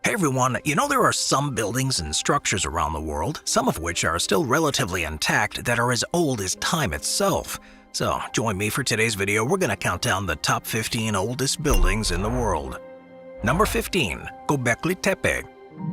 Hey everyone, there are some buildings and structures around the world, some of which are still relatively intact, that are as old as time itself. So join me for today's video. We're going to count down the top 15 oldest buildings in the world. Number 15. Göbekli Tepe.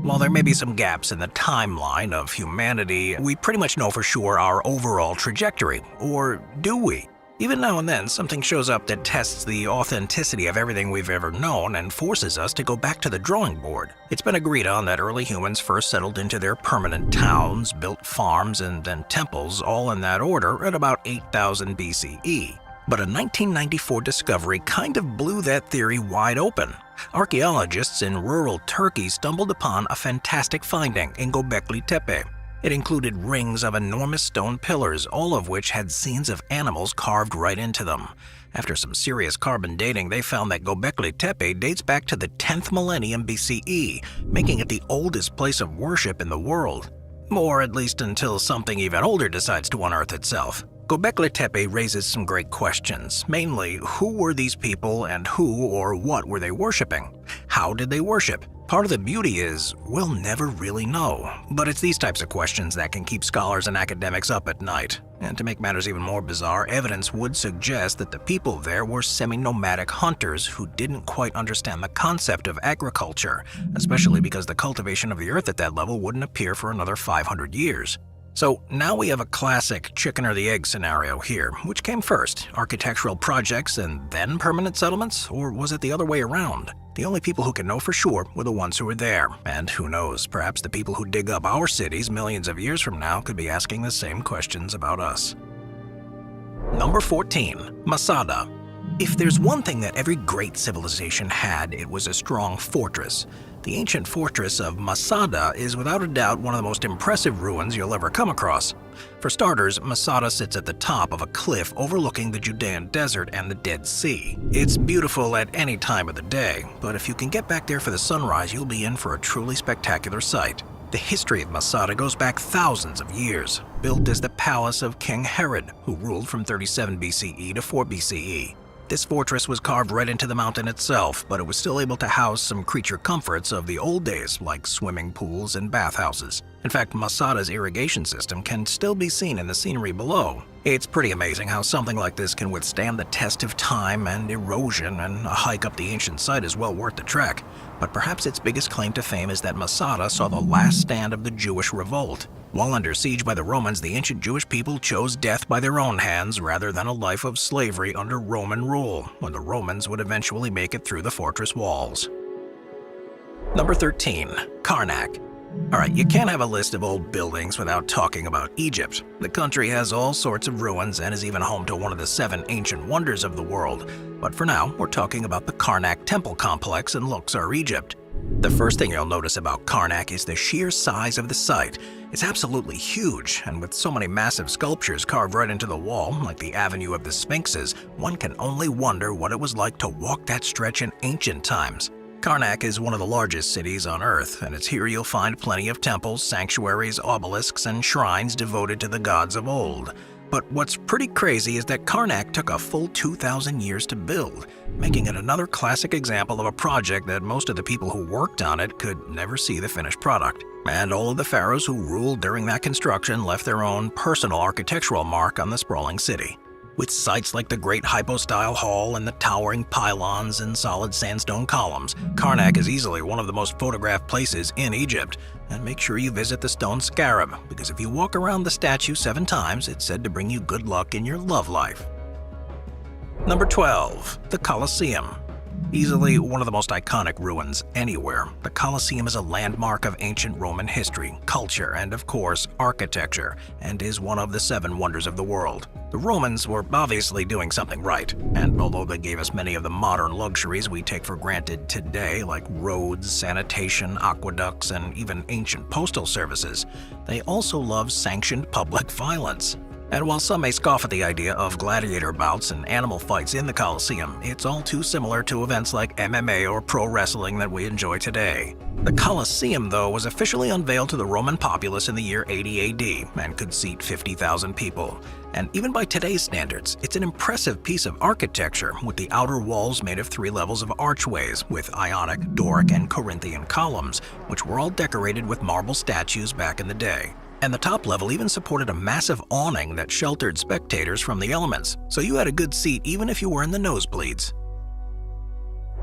While there may be some gaps in the timeline of humanity, we pretty much know for sure our overall trajectory. Or do we? Even now and then, something shows up that tests the authenticity of everything we've ever known and forces us to go back to the drawing board. It's been agreed on that early humans first settled into their permanent towns, built farms, and then temples, all in that order, at about 8000 BCE. But a 1994 discovery kind of blew that theory wide open. Archaeologists in rural Turkey stumbled upon a fantastic finding in Göbekli Tepe. It included rings of enormous stone pillars, all of which had scenes of animals carved right into them. After some serious carbon dating, they found that Göbekli Tepe dates back to the 10th millennium BCE, making it the oldest place of worship in the world. Or at least until something even older decides to unearth itself. Göbekli Tepe raises some great questions. Mainly, who were these people and who or what were they worshiping? How did they worship? Part of the beauty is, we'll never really know. But it's these types of questions that can keep scholars and academics up at night. And to make matters even more bizarre, evidence would suggest that the people there were semi-nomadic hunters who didn't quite understand the concept of agriculture, especially because the cultivation of the earth at that level wouldn't appear for another 500 years. So now we have a classic chicken or the egg scenario here. Which came first, architectural projects and then permanent settlements? Or was it the other way around? The only people who can know for sure were the ones who were there. And who knows, perhaps the people who dig up our cities millions of years from now could be asking the same questions about us. Number 14. Masada. If there's one thing that every great civilization had, it was a strong fortress. The ancient fortress of Masada is without a doubt one of the most impressive ruins you'll ever come across. For starters, Masada sits at the top of a cliff overlooking the Judean desert and the Dead Sea. It's beautiful at any time of the day, but if you can get back there for the sunrise, you'll be in for a truly spectacular sight. The history of Masada goes back thousands of years, built as the palace of King Herod, who ruled from 37 BCE to 4 BCE. This fortress was carved right into the mountain itself, but it was still able to house some creature comforts of the old days, like swimming pools and bathhouses. In fact, Masada's irrigation system can still be seen in the scenery below. It's pretty amazing how something like this can withstand the test of time and erosion, and a hike up the ancient site is well worth the trek. But perhaps its biggest claim to fame is that Masada saw the last stand of the Jewish revolt. While under siege by the Romans, the ancient Jewish people chose death by their own hands rather than a life of slavery under Roman rule, when the Romans would eventually make it through the fortress walls. Number 13. Karnak. Alright, you can't have a list of old buildings without talking about Egypt. The country has all sorts of ruins and is even home to one of the 7 ancient wonders of the world. But for now, we're talking about the Karnak Temple Complex in Luxor, Egypt. The first thing you'll notice about Karnak is the sheer size of the site. It's absolutely huge, and with so many massive sculptures carved right into the wall, like the Avenue of the Sphinxes, one can only wonder what it was like to walk that stretch in ancient times. Karnak is one of the largest cities on Earth, and it's here you'll find plenty of temples, sanctuaries, obelisks, and shrines devoted to the gods of old. But what's pretty crazy is that Karnak took a full 2,000 years to build, making it another classic example of a project that most of the people who worked on it could never see the finished product. And all of the pharaohs who ruled during that construction left their own personal architectural mark on the sprawling city. With sites like the Great Hypostyle Hall and the towering pylons and solid sandstone columns, Karnak is easily one of the most photographed places in Egypt. And make sure you visit the stone scarab, because if you walk around the statue 7 times, it's said to bring you good luck in your love life. Number 12. The Colosseum. Easily one of the most iconic ruins anywhere, the Colosseum is a landmark of ancient Roman history, culture, and of course, architecture, and is one of the 7 wonders of the world. The Romans were obviously doing something right, and although they gave us many of the modern luxuries we take for granted today, like roads, sanitation, aqueducts, and even ancient postal services, they also loved sanctioned public violence. And while some may scoff at the idea of gladiator bouts and animal fights in the Colosseum, it's all too similar to events like MMA or pro wrestling that we enjoy today. The Colosseum, though, was officially unveiled to the Roman populace in the year 80 AD and could seat 50,000 people. And even by today's standards, it's an impressive piece of architecture, with the outer walls made of 3 levels of archways with Ionic, Doric, and Corinthian columns, which were all decorated with marble statues back in the day. And the top level even supported a massive awning that sheltered spectators from the elements, so you had a good seat even if you were in the nosebleeds.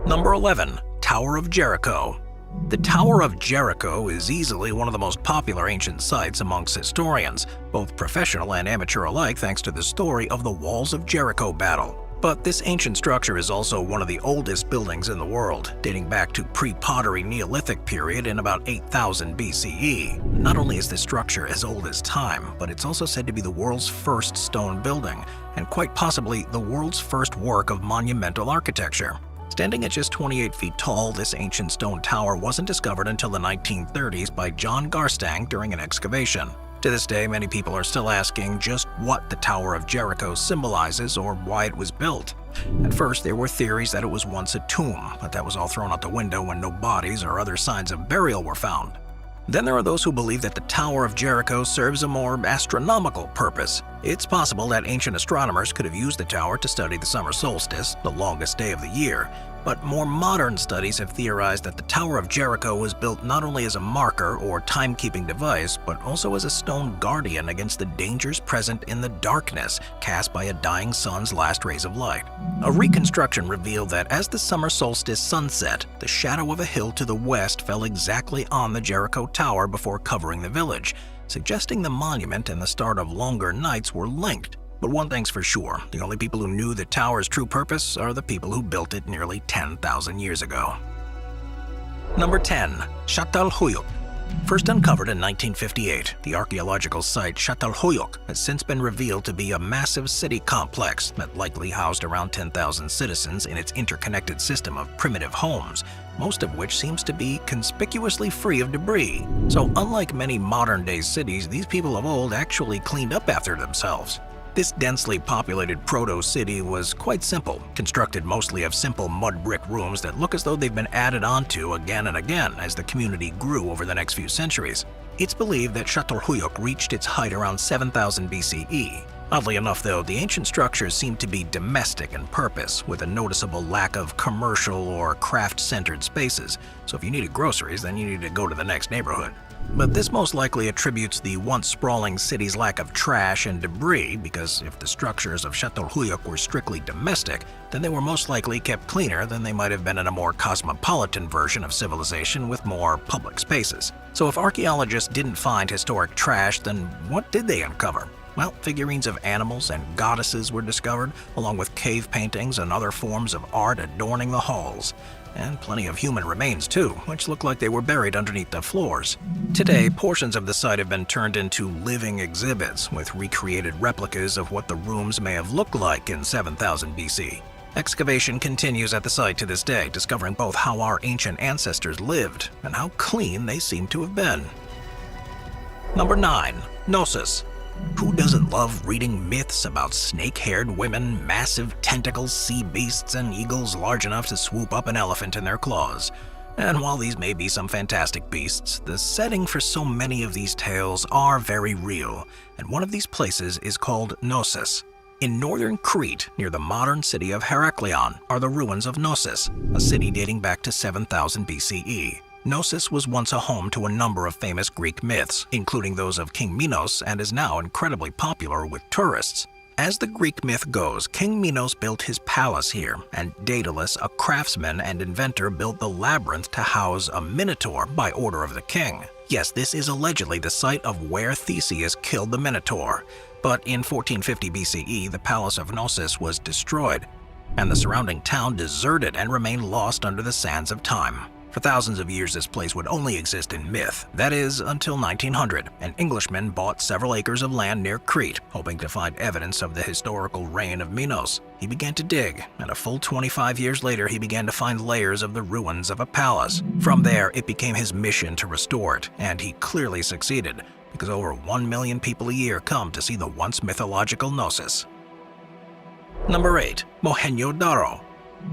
Number 11. Tower of Jericho. The Tower of Jericho is easily one of the most popular ancient sites amongst historians, both professional and amateur alike, thanks to the story of the Walls of Jericho battle. But this ancient structure is also one of the oldest buildings in the world, dating back to pre-pottery Neolithic period in about 8000 BCE. Not only is this structure as old as time, but it's also said to be the world's first stone building, and quite possibly the world's first work of monumental architecture. Standing at just 28 feet tall, this ancient stone tower wasn't discovered until the 1930s by John Garstang during an excavation. To this day, many people are still asking just what the Tower of Jericho symbolizes or why it was built. At first, there were theories that it was once a tomb, but that was all thrown out the window when no bodies or other signs of burial were found. Then there are those who believe that the Tower of Jericho serves a more astronomical purpose. It's possible that ancient astronomers could have used the tower to study the summer solstice, the longest day of the year, but more modern studies have theorized that the Tower of Jericho was built not only as a marker or timekeeping device, but also as a stone guardian against the dangers present in the darkness cast by a dying sun's last rays of light. A reconstruction revealed that as the summer solstice sunset, the shadow of a hill to the west fell exactly on the Jericho Tower before covering the village, suggesting the monument and the start of longer nights were linked. But one thing's for sure, the only people who knew the tower's true purpose are the people who built it nearly 10,000 years ago. Number 10. Çatalhöyük. First uncovered in 1958, the archaeological site Çatalhöyük has since been revealed to be a massive city complex that likely housed around 10,000 citizens in its interconnected system of primitive homes, most of which seems to be conspicuously free of debris. So unlike many modern-day cities, these people of old actually cleaned up after themselves. This densely populated proto-city was quite simple, constructed mostly of simple mud brick rooms that look as though they've been added onto again and again as the community grew over the next few centuries. It's believed that Çatalhöyük reached its height around 7000 BCE. Oddly enough, though, the ancient structures seem to be domestic in purpose, with a noticeable lack of commercial or craft-centered spaces, so if you needed groceries, then you needed to go to the next neighborhood. But this most likely attributes the once sprawling city's lack of trash and debris, because if the structures of Çatalhöyük were strictly domestic, then they were most likely kept cleaner than they might have been in a more cosmopolitan version of civilization with more public spaces. So if archaeologists didn't find historic trash, then what did they uncover? Well, figurines of animals and goddesses were discovered, along with cave paintings and other forms of art adorning the halls. And plenty of human remains too, which look like they were buried underneath the floors. Today, portions of the site have been turned into living exhibits, with recreated replicas of what the rooms may have looked like in 7000 BC. Excavation continues at the site to this day, discovering both how our ancient ancestors lived and how clean they seem to have been. Number 9. Knossos. Who doesn't love reading myths about snake-haired women, massive tentacled sea beasts, and eagles large enough to swoop up an elephant in their claws? And while these may be some fantastic beasts, the setting for so many of these tales are very real, and one of these places is called Knossos. In northern Crete, near the modern city of Heraklion, are the ruins of Knossos, a city dating back to 7000 BCE. Knossos was once a home to a number of famous Greek myths, including those of King Minos, and is now incredibly popular with tourists. As the Greek myth goes, King Minos built his palace here, and Daedalus, a craftsman and inventor, built the labyrinth to house a minotaur by order of the king. Yes, this is allegedly the site of where Theseus killed the minotaur, but in 1450 BCE, the palace of Knossos was destroyed, and the surrounding town deserted and remained lost under the sands of time. For thousands of years, this place would only exist in myth. That is, until 1900, an Englishman bought several acres of land near Crete, hoping to find evidence of the historical reign of Minos. He began to dig, and a full 25 years later, he began to find layers of the ruins of a palace. From there, it became his mission to restore it, and he clearly succeeded. because over 1 million people a year come to see the once mythological Knossos. Number 8. Mohenjo-Daro.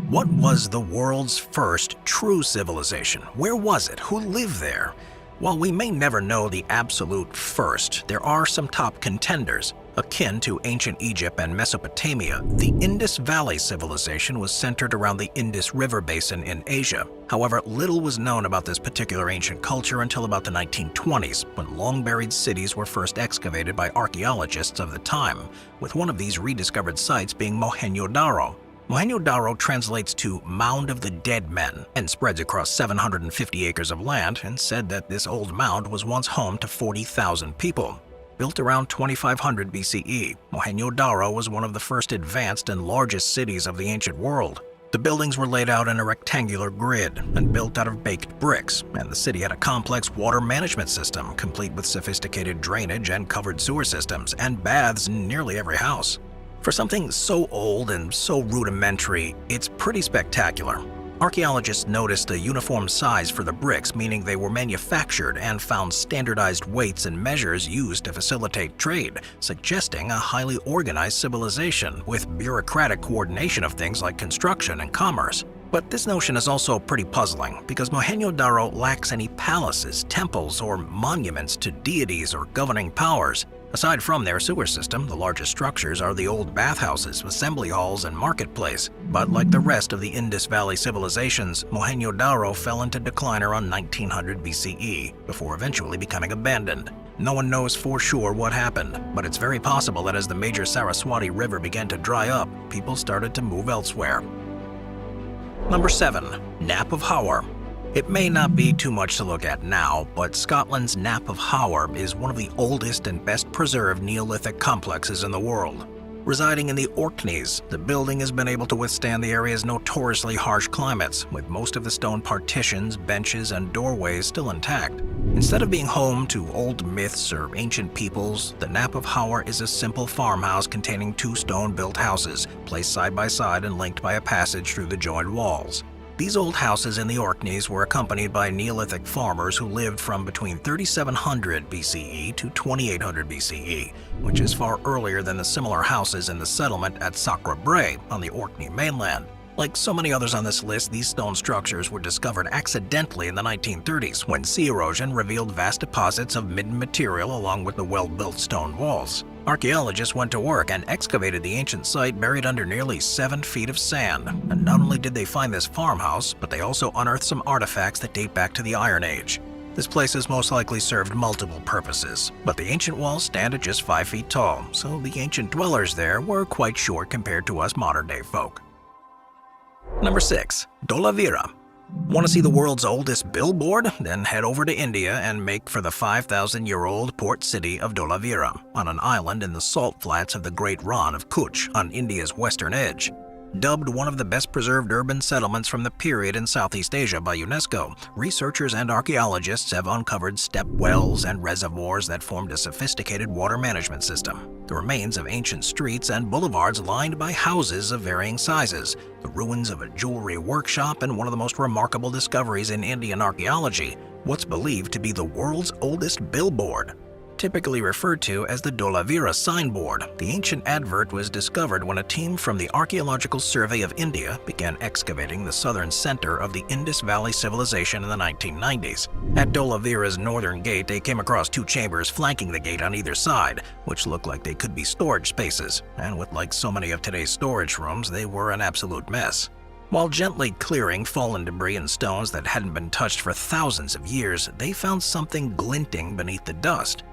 What was the world's first true civilization? Where was it? Who lived there? While we may never know the absolute first, there are some top contenders. Akin to ancient Egypt and Mesopotamia, the Indus Valley civilization was centered around the Indus River basin in Asia. However, little was known about this particular ancient culture until about the 1920s, when long-buried cities were first excavated by archaeologists of the time, with one of these rediscovered sites being Mohenjo-Daro. Mohenjo-Daro translates to Mound of the Dead Men and spreads across 750 acres of land, and said that this old mound was once home to 40,000 people. Built around 2500 BCE, Mohenjo-Daro was one of the first advanced and largest cities of the ancient world. The buildings were laid out in a rectangular grid and built out of baked bricks, and the city had a complex water management system, complete with sophisticated drainage and covered sewer systems, and baths in nearly every house. For something so old and so rudimentary, it's pretty spectacular. Archaeologists noticed a uniform size for the bricks, meaning they were manufactured, and found standardized weights and measures used to facilitate trade, suggesting a highly organized civilization with bureaucratic coordination of things like construction and commerce. But this notion is also pretty puzzling, because Mohenjo-Daro lacks any palaces, temples, or monuments to deities or governing powers. Aside from their sewer system, the largest structures are the old bathhouses, assembly halls, and marketplace. But like the rest of the Indus Valley civilizations, Mohenjo-Daro fell into decline around 1900 BCE, before eventually becoming abandoned. No one knows for sure what happened, but it's very possible that as the major Saraswati River began to dry up, people started to move elsewhere. Number 7. Nap of Hawar. It may not be too much to look at now, but Scotland's Nap of Hawar is one of the oldest and best preserved Neolithic complexes in the world. Residing in the Orkneys, the building has been able to withstand the area's notoriously harsh climates, with most of the stone partitions, benches, and doorways still intact. Instead of being home to old myths or ancient peoples, the Nap of Hawar is a simple farmhouse containing 2 stone-built houses, placed side by side and linked by a passage through the joined walls. These old houses in the Orkneys were accompanied by Neolithic farmers who lived from between 3700 BCE to 2800 BCE, which is far earlier than the similar houses in the settlement at Sacre Brae on the Orkney mainland. Like so many others on this list, these stone structures were discovered accidentally in the 1930s when sea erosion revealed vast deposits of midden material along with the well-built stone walls. Archaeologists went to work and excavated the ancient site buried under nearly 7 feet of sand. And not only did they find this farmhouse, but they also unearthed some artifacts that date back to the Iron Age. This place has most likely served multiple purposes, but the ancient walls stand at just 5 feet tall, so the ancient dwellers there were quite short compared to us modern-day folk. Number 6. Dholavira. Want to see the world's oldest billboard? Then head over to India and make for the 5,000-year-old port city of Dholavira, on an island in the salt flats of the Great Rann of Kutch on India's western edge. Dubbed one of the best preserved urban settlements from the period in Southeast Asia by UNESCO, researchers and archaeologists have uncovered step wells and reservoirs that formed a sophisticated water management system, the remains of ancient streets and boulevards lined by houses of varying sizes, the ruins of a jewelry workshop, and one of the most remarkable discoveries in Indian archaeology, what's believed to be the world's oldest billboard. Typically referred to as the Dholavira signboard, the ancient advert was discovered when a team from the Archaeological Survey of India began excavating the southern center of the Indus Valley civilization in the 1990s. At Dholavira's northern gate, they came across 2 chambers flanking the gate on either side, which looked like they could be storage spaces, and with like so many of today's storage rooms, they were an absolute mess. While gently clearing fallen debris and stones that hadn't been touched for thousands of years, they found something glinting beneath the dust.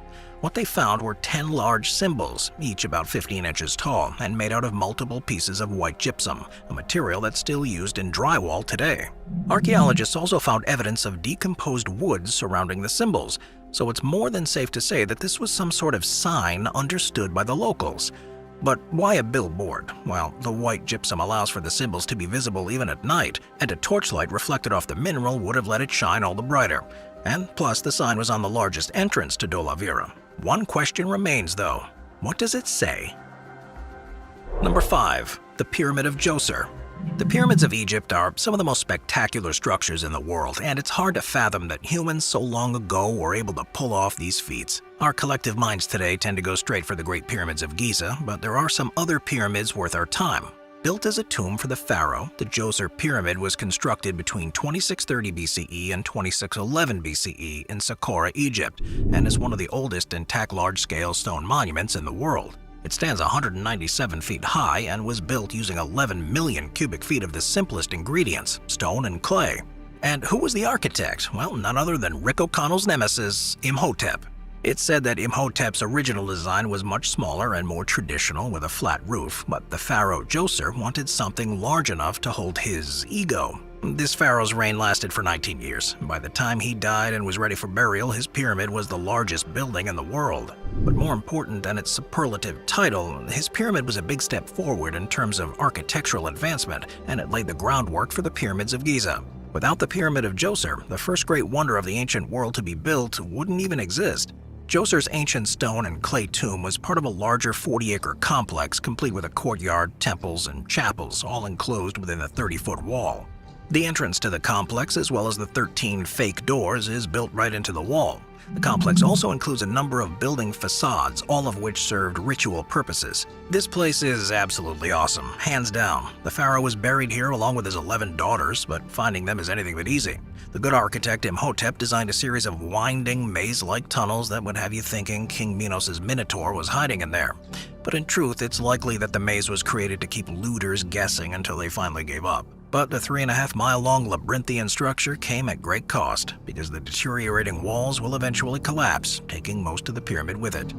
What they found were 10 large symbols, each about 15 inches tall and made out of multiple pieces of white gypsum, a material that's still used in drywall today. Archaeologists also found evidence of decomposed wood surrounding the symbols, so it's more than safe to say that this was some sort of sign understood by the locals. But why a billboard? Well, the white gypsum allows for the symbols to be visible even at night, and a torchlight reflected off the mineral would have let it shine all the brighter. And plus, the sign was on the largest entrance to Dholavira. One question remains though. What does it say? Number 5. The Pyramid of Djoser. The pyramids of Egypt are some of the most spectacular structures in the world, and it's hard to fathom that humans so long ago were able to pull off these feats. Our collective minds today tend to go straight for the Great Pyramids of Giza, but there are some other pyramids worth our time. Built as a tomb for the pharaoh, the Djoser Pyramid was constructed between 2630 BCE and 2611 BCE in Saqqara, Egypt, and is one of the oldest intact large-scale stone monuments in the world. It stands 197 feet high and was built using 11 million cubic feet of the simplest ingredients, stone and clay. And who was the architect? Well, none other than Rick O'Connell's nemesis, Imhotep. It's said that Imhotep's original design was much smaller and more traditional with a flat roof, but the pharaoh Djoser wanted something large enough to hold his ego. This pharaoh's reign lasted for 19 years. By the time he died and was ready for burial, his pyramid was the largest building in the world. But more important than its superlative title, his pyramid was a big step forward in terms of architectural advancement, and it laid the groundwork for the pyramids of Giza. Without the Pyramid of Djoser, the first great wonder of the ancient world to be built wouldn't even exist. Djoser's ancient stone and clay tomb was part of a larger 40-acre complex complete with a courtyard, temples, and chapels, all enclosed within a 30-foot wall. The entrance to the complex, as well as the 13 fake doors, is built right into the wall. The complex also includes a number of building facades, all of which served ritual purposes. This place is absolutely awesome, hands down. The pharaoh was buried here along with his 11 daughters, but finding them is anything but easy. The good architect Imhotep designed a series of winding, maze-like tunnels that would have you thinking King Minos' Minotaur was hiding in there. But in truth, it's likely that the maze was created to keep looters guessing until they finally gave up. But the 3.5-mile-long labyrinthian structure came at great cost, because the deteriorating walls will eventually collapse, taking most of the pyramid with it.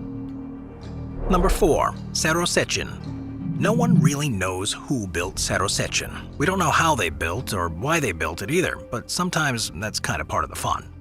Number 4. Sarosechen. No one really knows who built Sarosechen. We don't know how they built or why they built it either, but sometimes that's kind of part of the fun.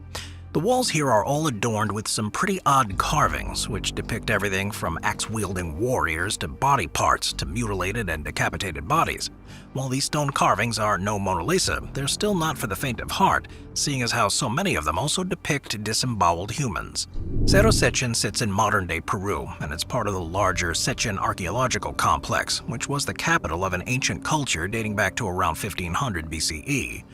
The walls here are all adorned with some pretty odd carvings, which depict everything from axe-wielding warriors to body parts to mutilated and decapitated bodies. While these stone carvings are no Mona Lisa, they're still not for the faint of heart, seeing as how so many of them also depict disemboweled humans. Sarosechen sits in modern-day Peru, and it's part of the larger Sechen archaeological complex, which was the capital of an ancient culture dating back to around 1500 BCE.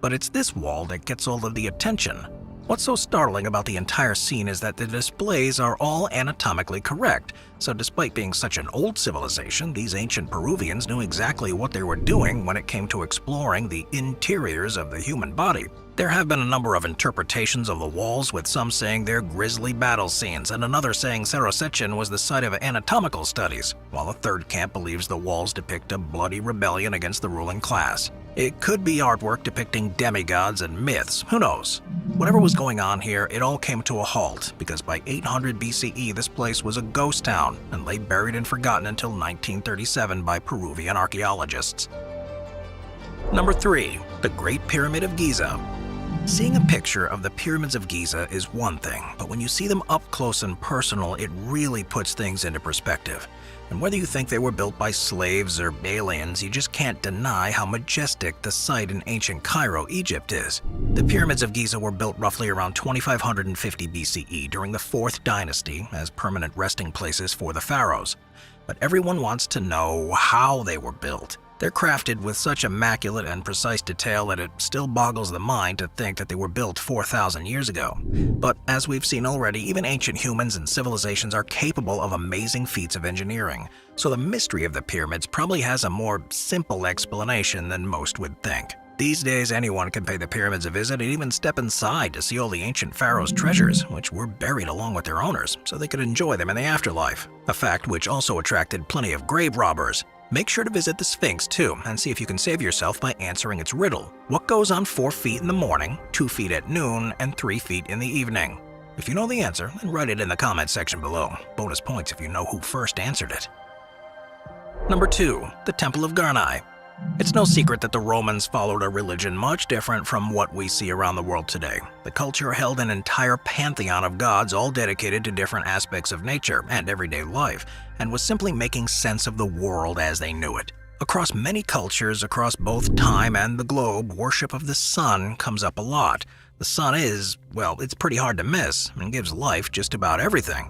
But it's this wall that gets all of the attention. What's so startling about the entire scene is that the displays are all anatomically correct, so despite being such an old civilization, these ancient Peruvians knew exactly what they were doing when it came to exploring the interiors of the human body. There have been a number of interpretations of the walls, with some saying they're grisly battle scenes, and another saying Sarosechen was the site of anatomical studies, while a third camp believes the walls depict a bloody rebellion against the ruling class. It could be artwork depicting demigods and myths, who knows? Whatever was going on here, it all came to a halt, because by 800 BCE this place was a ghost town and lay buried and forgotten until 1937 by Peruvian archaeologists. Number 3. The Great Pyramid of Giza. Seeing a picture of the pyramids of Giza is one thing, but when you see them up close and personal, it really puts things into perspective. And whether you think they were built by slaves or aliens, you just can't deny how majestic the site in ancient Cairo, Egypt is. The pyramids of Giza were built roughly around 2550 BCE during the 4th dynasty as permanent resting places for the pharaohs. But everyone wants to know how they were built. They're crafted with such immaculate and precise detail that it still boggles the mind to think that they were built 4,000 years ago. But as we've seen already, even ancient humans and civilizations are capable of amazing feats of engineering. So the mystery of the pyramids probably has a more simple explanation than most would think. These days, anyone can pay the pyramids a visit and even step inside to see all the ancient pharaohs' treasures, which were buried along with their owners, so they could enjoy them in the afterlife. A fact which also attracted plenty of grave robbers. Make sure to visit the Sphinx too, and see if you can save yourself by answering its riddle. What goes on 4 feet in the morning, 2 feet at noon, and 3 feet in the evening? If you know the answer, then write it in the comment section below. Bonus points if you know who first answered it. Number 2. The Temple of Garni. It's no secret that the Romans followed a religion much different from what we see around the world today. The culture held an entire pantheon of gods, all dedicated to different aspects of nature and everyday life, and was simply making sense of the world as they knew it. Across many cultures, across both time and the globe, worship of the sun comes up a lot. The sun is, well, it's pretty hard to miss and gives life just about everything.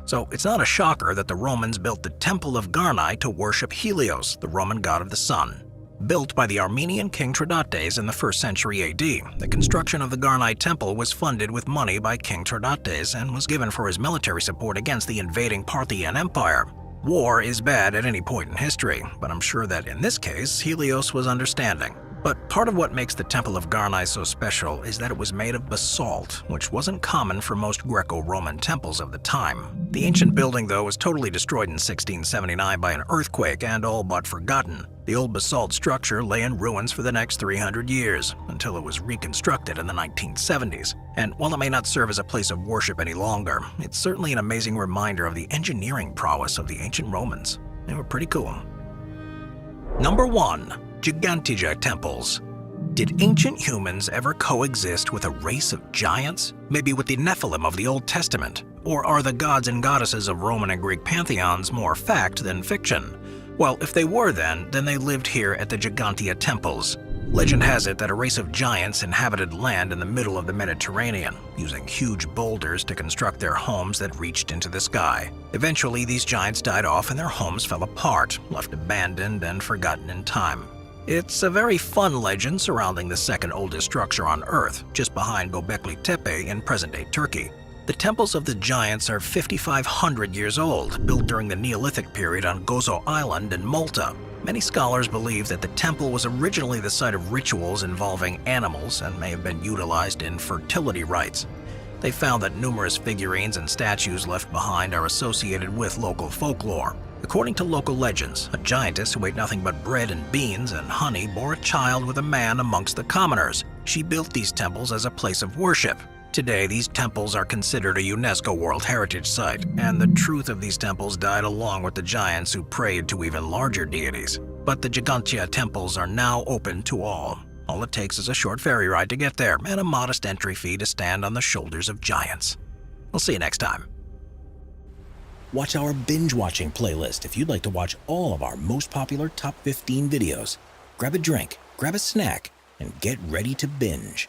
So it's not a shocker that the Romans built the Temple of Garni to worship Helios, the Roman god of the sun. Built by the Armenian king Tradates in the 1st century AD, the construction of the Garnai Temple was funded with money by King Tradates and was given for his military support against the invading Parthian Empire. War is bad at any point in history, but I'm sure that in this case, Helios was understanding. But part of what makes the Temple of Garnai so special is that it was made of basalt, which wasn't common for most Greco-Roman temples of the time. The ancient building, though, was totally destroyed in 1679 by an earthquake and all but forgotten. The old basalt structure lay in ruins for the next 300 years, until it was reconstructed in the 1970s. And while it may not serve as a place of worship any longer, it's certainly an amazing reminder of the engineering prowess of the ancient Romans. They were pretty cool. Number 1. Gigantija Temples. Did ancient humans ever coexist with a race of giants? Maybe with the Nephilim of the Old Testament? Or are the gods and goddesses of Roman and Greek pantheons more fact than fiction? Well, if they were then they lived here at the Gigantia Temples. Legend has it that a race of giants inhabited land in the middle of the Mediterranean, using huge boulders to construct their homes that reached into the sky. Eventually, these giants died off and their homes fell apart, left abandoned and forgotten in time. It's a very fun legend surrounding the second oldest structure on Earth, just behind Göbekli Tepe in present-day Turkey. The temples of the giants are 5,500 years old, built during the Neolithic period on Gozo Island in Malta. Many scholars believe that the temple was originally the site of rituals involving animals and may have been utilized in fertility rites. They found that numerous figurines and statues left behind are associated with local folklore. According to local legends, a giantess who ate nothing but bread and beans and honey bore a child with a man amongst the commoners. She built these temples as a place of worship. Today, these temples are considered a UNESCO World Heritage Site, and the truth of these temples died along with the giants who prayed to even larger deities. But the Gigantia temples are now open to all. All it takes is a short ferry ride to get there and a modest entry fee to stand on the shoulders of giants. We'll see you next time. Watch our binge-watching playlist if you'd like to watch all of our most popular top 15 videos. Grab a drink, grab a snack, and get ready to binge.